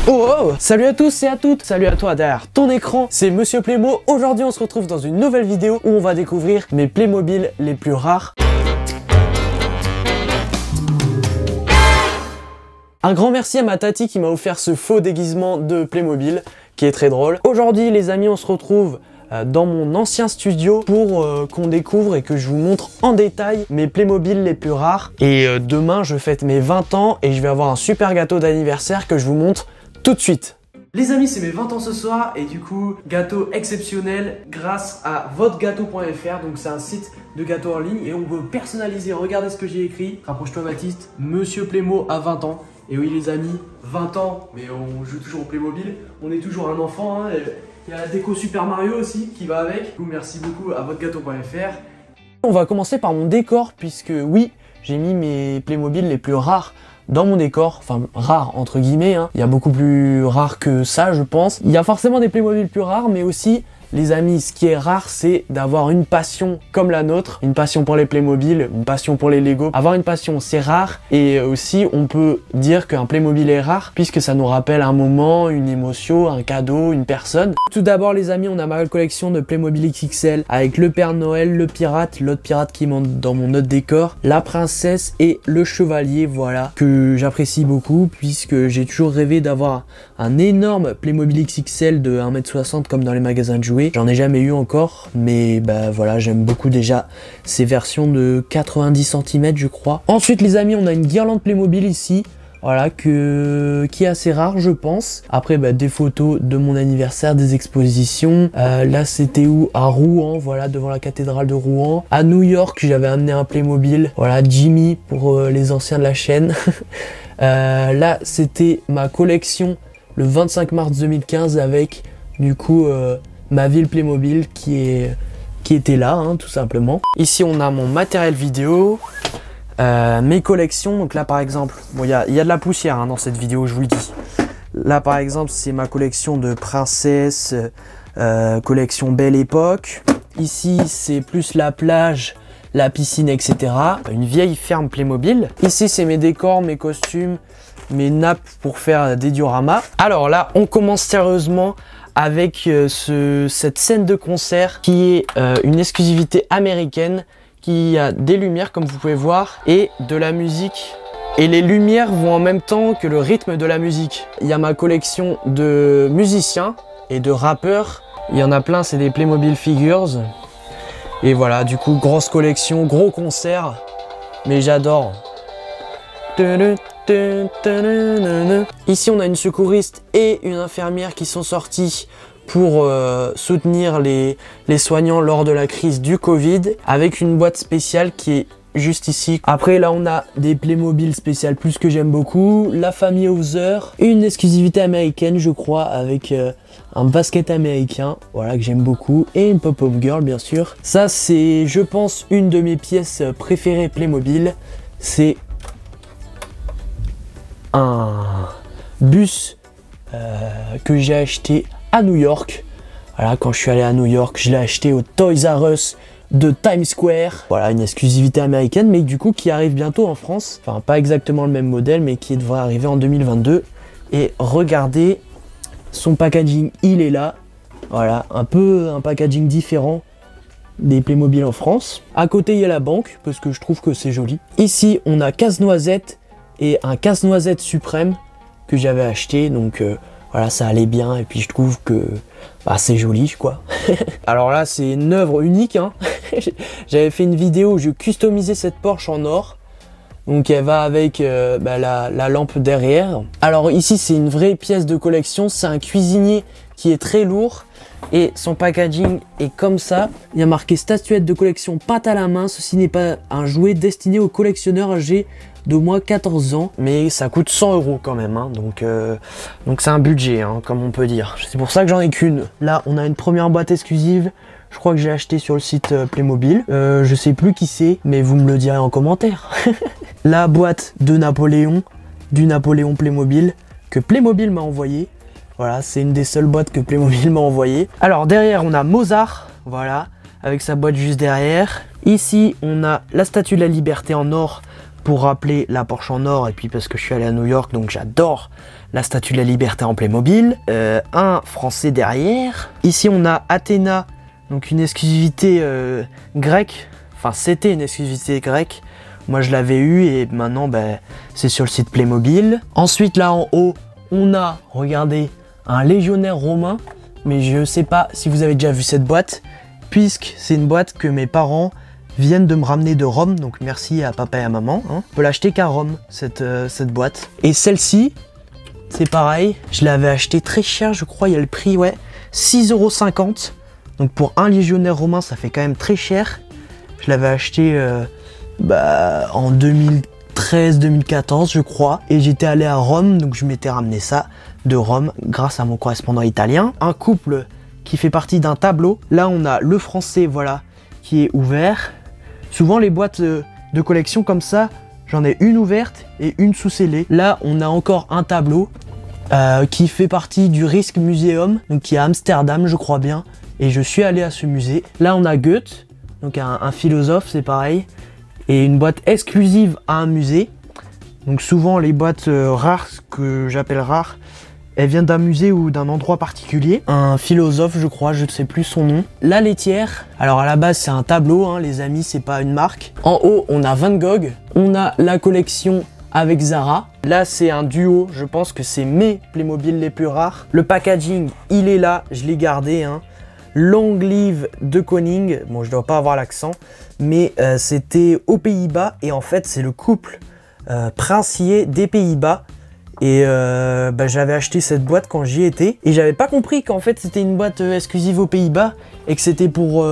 Oh, oh. Salut à tous et à toutes, salut à toi derrière ton écran, c'est Monsieur Playmo. Aujourd'hui on se retrouve dans une nouvelle vidéo où on va découvrir mes Playmobil les plus rares. Un grand merci à ma tati qui m'a offert ce faux déguisement de Playmobil qui est très drôle. Aujourd'hui les amis, on se retrouve dans mon ancien studio pour qu'on découvre et que je vous montre en détail mes Playmobil les plus rares. Et demain je fête mes 20 ans et je vais avoir un super gâteau d'anniversaire que je vous montre tout de suite. Les amis, c'est mes 20 ans ce soir et du coup, gâteau exceptionnel grâce à votregâteau.fr. Donc c'est un site de gâteaux en ligne et on peut personnaliser. Regardez ce que j'ai écrit. Rapproche-toi Baptiste, Monsieur Playmo a 20 ans. Et oui les amis, 20 ans, mais on joue toujours au Playmobil. On est toujours un enfant, hein. Il y a la déco Super Mario aussi qui va avec. Du coup, merci beaucoup à votregâteau.fr. On va commencer par mon décor puisque oui, j'ai mis mes Playmobil les plus rares dans mon décor, enfin rares entre guillemets, hein. Il y a beaucoup plus rare que ça je pense. Il y a forcément des Playmobil plus rares, mais aussi les amis, ce qui est rare, c'est d'avoir une passion comme la nôtre, une passion pour les Playmobil, une passion pour les Lego. Avoir une passion, c'est rare, et aussi on peut dire qu'un Playmobil est rare puisque ça nous rappelle un moment, une émotion, un cadeau, une personne. Tout d'abord les amis, on a ma collection de Playmobil XXL avec le Père Noël, le pirate, l'autre pirate qui monte dans mon autre décor, la princesse et le chevalier, voilà, que j'apprécie beaucoup puisque j'ai toujours rêvé d'avoir un énorme Playmobil XXL de 1,60 m comme dans les magasins de jouets. J'en ai jamais eu encore, mais bah voilà, j'aime beaucoup déjà ces versions de 90 cm je crois. Ensuite les amis, on a une guirlande Playmobil ici, voilà, qui est assez rare je pense. Après bah, des photos de mon anniversaire, des expositions. Là c'était où? À Rouen, voilà, devant la cathédrale de Rouen. À New York j'avais amené un Playmobil, voilà, Jimmy pour les anciens de la chaîne. Là c'était ma collection le 25 mars 2015 avec du coup ma ville Playmobil qui était là, hein, tout simplement. Ici on a mon matériel vidéo, mes collections. Donc là par exemple, bon, il y a de la poussière hein, dans cette vidéo, je vous le dis. Là par exemple c'est ma collection de princesse, collection Belle Époque. Ici c'est plus la plage, la piscine, etc. Une vieille ferme Playmobil. Ici c'est mes décors, mes costumes, mes nappes pour faire des dioramas. Alors là on commence sérieusement avec cette scène de concert qui est une exclusivité américaine, qui a des lumières comme vous pouvez voir et de la musique. Et les lumières vont en même temps que le rythme de la musique. Il y a ma collection de musiciens et de rappeurs. Il y en a plein, c'est des Playmobil Figures. Et voilà, du coup, grosse collection, gros concert. Mais j'adore. Ici on a une secouriste et une infirmière qui sont sortis pour soutenir les soignants lors de la crise du Covid, avec une boîte spéciale qui est juste ici. Après là on a des Playmobil spéciales plus que j'aime beaucoup, la famille Hauser, une exclusivité américaine je crois avec un basket américain, voilà, que j'aime beaucoup, et une pop-up girl bien sûr. Ça c'est je pense une de mes pièces préférées Playmobil, c'est un bus que j'ai acheté à New York. Voilà, quand je suis allé à New York, je l'ai acheté au Toys R Us de Times Square. Voilà, une exclusivité américaine, mais du coup qui arrive bientôt en France. Enfin, pas exactement le même modèle, mais qui devrait arriver en 2022. Et regardez, son packaging, il est là. Voilà, un peu un packaging différent des Playmobil en France. À côté, il y a la banque, parce que je trouve que c'est joli. Ici, on a Casse-Noisette et un Casse-Noisette suprême que j'avais acheté, donc voilà, ça allait bien, et puis je trouve que bah, c'est joli quoi. Alors là c'est une œuvre unique, hein. J'avais fait une vidéo où je customisais cette Porsche en or, donc elle va avec bah, la lampe derrière. Alors ici c'est une vraie pièce de collection, c'est un cuisinier qui est très lourd et son packaging est comme ça. Il y a marqué statuette de collection peinte à la main, ceci n'est pas un jouet destiné aux collectionneurs âgés d'au moins 14 ans, mais ça coûte 100 € quand même, hein. Donc c'est un budget, hein, comme on peut dire. C'est pour ça que j'en ai qu'une. Là on a une première boîte exclusive, je crois que j'ai acheté sur le site Playmobil. Je sais plus qui c'est, mais vous me le direz en commentaire. La boîte de Napoléon, du Napoléon Playmobil, que Playmobil m'a envoyé. Voilà, c'est une des seules boîtes que Playmobil m'a envoyé. Alors derrière on a Mozart, voilà, avec sa boîte juste derrière. Ici on a la Statue de la Liberté en or, pour rappeler la Porsche en or, et puis parce que je suis allé à New York, donc j'adore la Statue de la Liberté en Playmobil, un français derrière. Ici on a Athéna, donc une exclusivité grecque, enfin c'était une exclusivité grecque. Moi je l'avais eu et maintenant c'est sur le site Playmobil. Ensuite là en haut, on a, regardez, un légionnaire romain, mais je sais pas si vous avez déjà vu cette boîte, puisque c'est une boîte que mes parents viennent de me ramener de Rome, donc merci à papa et à maman. Hein. On peut l'acheter qu'à Rome, cette boîte. Et celle-ci, c'est pareil, je l'avais acheté très cher, je crois, il y a le prix, ouais, 6,50 €. Donc pour un légionnaire romain, ça fait quand même très cher. Je l'avais acheté en 2013-2014, je crois. Et j'étais allé à Rome, donc je m'étais ramené ça de Rome grâce à mon correspondant italien. Un couple qui fait partie d'un tableau. Là, on a le français, voilà, qui est ouvert. Souvent, les boîtes de collection comme ça, j'en ai une ouverte et une sous scellée. Là, on a encore un tableau qui fait partie du Rijksmuseum, donc qui est à Amsterdam, je crois bien. Et je suis allé à ce musée. Là, on a Goethe, donc un philosophe, c'est pareil. Et une boîte exclusive à un musée. Donc souvent, les boîtes rares, ce que j'appelle rares, elles viennent d'un musée ou d'un endroit particulier. Un philosophe, je crois, je ne sais plus son nom. La laitière. Alors à la base, c'est un tableau, hein, les amis, c'est pas une marque. En haut, on a Van Gogh. On a la collection avec Zara. Là, c'est un duo. Je pense que c'est mes Playmobil les plus rares. Le packaging, il est là. Je l'ai gardé. Hein. Long Live de Koning. Bon, je dois pas avoir l'accent. Mais c'était aux Pays-Bas. Et en fait, c'est le couple princier des Pays-Bas. Et j'avais acheté cette boîte quand j'y étais. Et j'avais pas compris qu'en fait c'était une boîte exclusive aux Pays-Bas. Et que c'était pour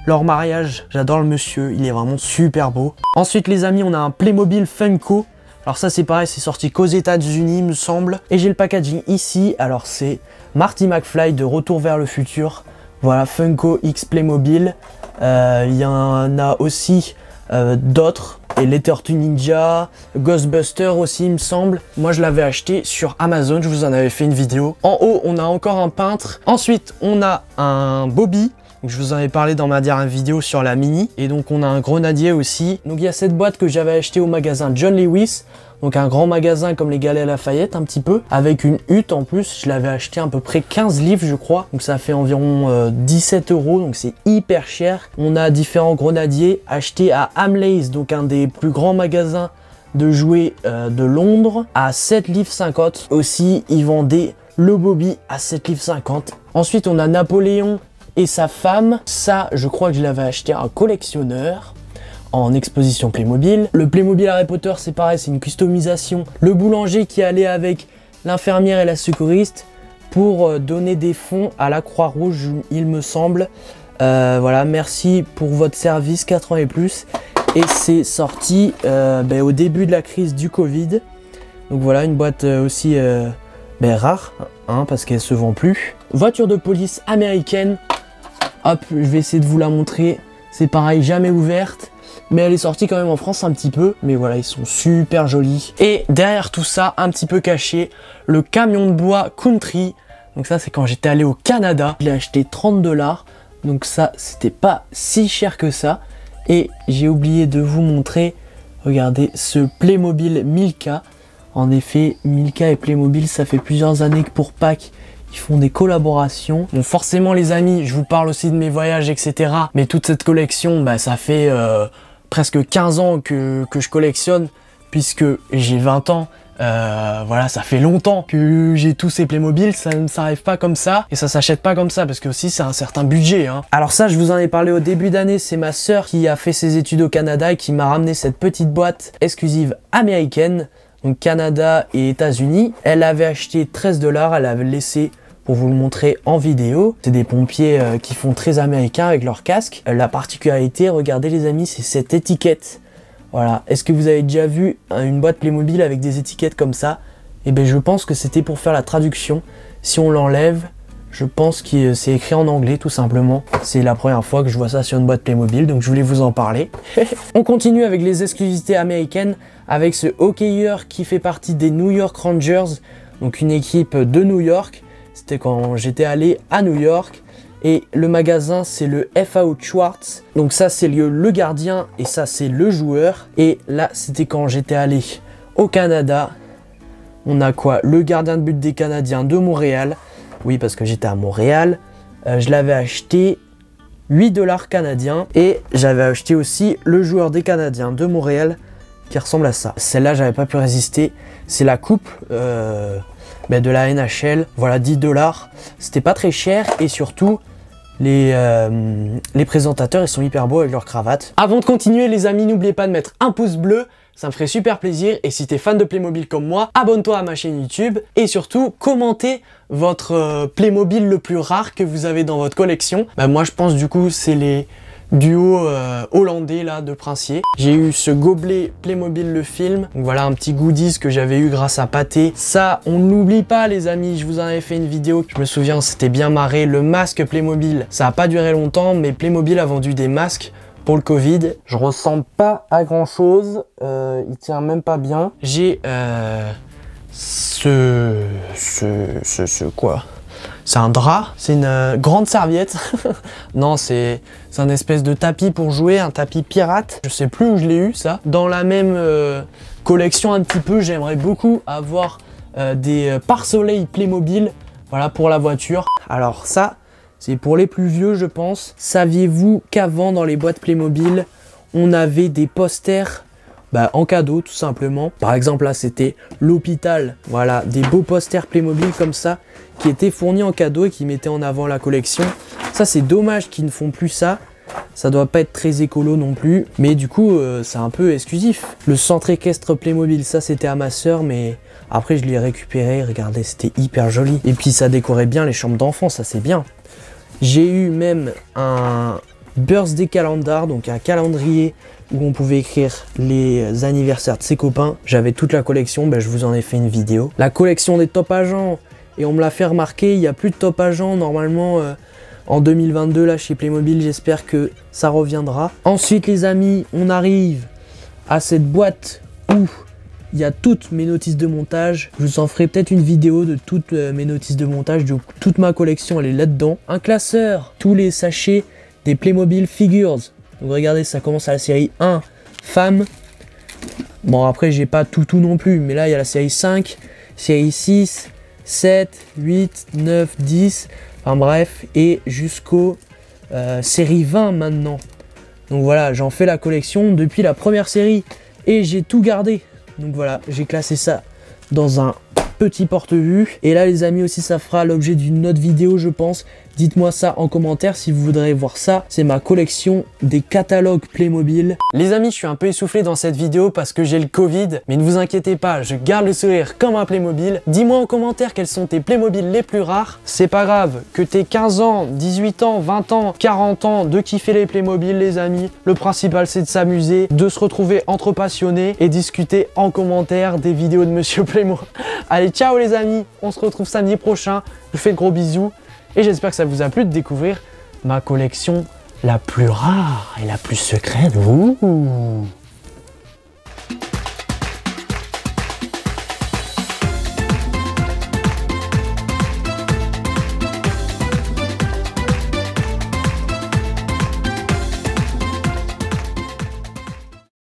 leur mariage. J'adore le monsieur, il est vraiment super beau. Ensuite les amis, on a un Playmobil Funko. Alors ça c'est pareil, c'est sorti qu'aux États-Unis me semble. Et j'ai le packaging ici. Alors c'est Marty McFly de Retour vers le futur. Voilà, Funko X Playmobil. Il y en a aussi d'autres. Et les Tortues Ninja, Ghostbusters aussi il me semble. Moi je l'avais acheté sur Amazon, je vous en avais fait une vidéo. En haut on a encore un peintre. Ensuite on a un Bobby. Donc, je vous en avais parlé dans ma dernière vidéo sur la Mini. Et donc on a un grenadier aussi. Donc il y a cette boîte que j'avais achetée au magasin John Lewis. Donc un grand magasin comme les Galeries Lafayette un petit peu. Avec une hutte en plus. Je l'avais acheté à peu près 15 livres je crois. Donc ça fait environ 17 €. Donc c'est hyper cher. On a différents grenadiers achetés à Hamleys. Donc un des plus grands magasins de jouets de Londres. À 7 livres 50. Aussi ils vendaient le Bobby à 7 livres 50. Ensuite on a Napoléon et sa femme. Ça je crois que je l'avais acheté à un collectionneur. En exposition Playmobil. Le Playmobil Harry Potter c'est pareil, c'est une customisation. Le boulanger qui allait avec l'infirmière et la secouriste pour donner des fonds à la Croix-Rouge il me semble. Voilà, merci pour votre service 4 ans et plus. Et c'est sorti au début de la crise du Covid. Donc voilà, une boîte aussi rare hein, parce qu'elle se vend plus. Voiture de police américaine. Hop, je vais essayer de vous la montrer. C'est pareil, jamais ouverte. Mais elle est sortie quand même en France un petit peu. Mais voilà, ils sont super jolis. Et derrière tout ça, un petit peu caché, le camion de bois Country. Donc ça, c'est quand j'étais allé au Canada. Je l'ai acheté 30 $. Donc ça, c'était pas si cher que ça. Et j'ai oublié de vous montrer, regardez, ce Playmobil Milka. En effet, Milka et Playmobil, ça fait plusieurs années que pour Pâques, ils font des collaborations. Bon, forcément les amis, je vous parle aussi de mes voyages, etc. Mais toute cette collection, ça fait presque 15 ans que je collectionne, puisque j'ai 20 ans. Voilà, ça fait longtemps que j'ai tous ces Playmobil, ça ne s'arrive pas comme ça, et ça s'achète pas comme ça, parce que aussi c'est un certain budget. Hein. Alors ça, je vous en ai parlé au début d'année, c'est ma sœur qui a fait ses études au Canada et qui m'a ramené cette petite boîte exclusive américaine, donc Canada et États-Unis. Elle avait acheté 13 $, elle avait laissé pour vous le montrer en vidéo. C'est des pompiers qui font très américains avec leur casque. La particularité, regardez les amis, c'est cette étiquette. Voilà, est-ce que vous avez déjà vu une boîte Playmobil avec des étiquettes comme ça? Eh bien je pense que c'était pour faire la traduction. Si on l'enlève, je pense que c'est écrit en anglais tout simplement. C'est la première fois que je vois ça sur une boîte Playmobil, donc je voulais vous en parler. On continue avec les exclusivités américaines, avec ce hockeyeur qui fait partie des New York Rangers, donc une équipe de New York. C'était quand j'étais allé à New York. Et le magasin, c'est le FAO Schwartz. Donc ça, c'est le gardien et ça, c'est le joueur. Et là, c'était quand j'étais allé au Canada. On a quoi? Le gardien de but des Canadiens de Montréal. Oui, parce que j'étais à Montréal. Je l'avais acheté 8$ canadiens. Et j'avais acheté aussi le joueur des Canadiens de Montréal qui ressemble à ça. Celle-là, j'avais pas pu résister. C'est la coupe de la NHL. Voilà, 10$. C'était pas très cher et surtout, les présentateurs, ils sont hyper beaux avec leur cravate. Avant de continuer, les amis, n'oubliez pas de mettre un pouce bleu. Ça me ferait super plaisir. Et si t'es fan de Playmobil comme moi, abonne-toi à ma chaîne YouTube. Et surtout, commentez votre Playmobil le plus rare que vous avez dans votre collection. Moi, je pense du coup, c'est les duos hollandais là de Princier. J'ai eu ce gobelet Playmobil le film. Donc voilà un petit goodies que j'avais eu grâce à Pathé. Ça, on ne l'oublie pas les amis. Je vous en avais fait une vidéo. Je me souviens, c'était bien marré. Le masque Playmobil. Ça n'a pas duré longtemps, mais Playmobil a vendu des masques pour le Covid. Je ressemble pas à grand chose. Il tient même pas bien. J'ai quoi? C'est un drap, c'est une grande serviette. Non, c'est un espèce de tapis pour jouer, un tapis pirate. Je sais plus où je l'ai eu ça. Dans la même collection un petit peu, j'aimerais beaucoup avoir des pare-soleil Playmobil, voilà, pour la voiture. Alors ça, c'est pour les plus vieux je pense. Saviez-vous qu'avant dans les boîtes Playmobil, on avait des posters en cadeau tout simplement. Par exemple là c'était l'hôpital, voilà, des beaux posters Playmobil comme ça qui étaient fournis en cadeau et qui mettaient en avant la collection. Ça c'est dommage qu'ils ne font plus ça. Ça doit pas être très écolo non plus, mais du coup c'est un peu exclusif. Le centre équestre Playmobil, ça c'était à ma soeur, mais après je l'ai récupéré, regardez c'était hyper joli. Et puis ça décorait bien les chambres d'enfants, ça c'est bien. J'ai eu même un birthday calendar, donc un calendrier où on pouvait écrire les anniversaires de ses copains. J'avais toute la collection, je vous en ai fait une vidéo. La collection des top agents, et on me l'a fait remarquer, il n'y a plus de top agents normalement en 2022 là chez Playmobil, j'espère que ça reviendra. Ensuite les amis, on arrive à cette boîte où il y a toutes mes notices de montage. Je vous en ferai peut-être une vidéo de toutes mes notices de montage, donc toute ma collection elle est là-dedans. Un classeur, tous les sachets des Playmobil Figures. Donc regardez, ça commence à la série 1, femme. Bon après j'ai pas tout non plus, mais là il y a la série 5, série 6, 7, 8, 9, 10, enfin bref, et jusqu'au série 20 maintenant. Donc voilà, j'en fais la collection depuis la première série et j'ai tout gardé. Donc voilà, j'ai classé ça dans un petit porte-vue. Et là les amis aussi, ça fera l'objet d'une autre vidéo je pense. Dites-moi ça en commentaire si vous voudrez voir ça. C'est ma collection des catalogues Playmobil. Les amis, je suis un peu essoufflé dans cette vidéo parce que j'ai le Covid. Mais ne vous inquiétez pas, je garde le sourire comme un Playmobil. Dis-moi en commentaire quels sont tes Playmobil les plus rares. C'est pas grave, que t'aies 15 ans, 18 ans, 20 ans, 40 ans, de kiffer les Playmobil les amis. Le principal c'est de s'amuser, de se retrouver entre passionnés et discuter en commentaire des vidéos de Monsieur Playmo. Allez, ciao les amis, on se retrouve samedi prochain. Je vous fais de gros bisous. Et j'espère que ça vous a plu de découvrir ma collection la plus rare et la plus secrète. Ouh.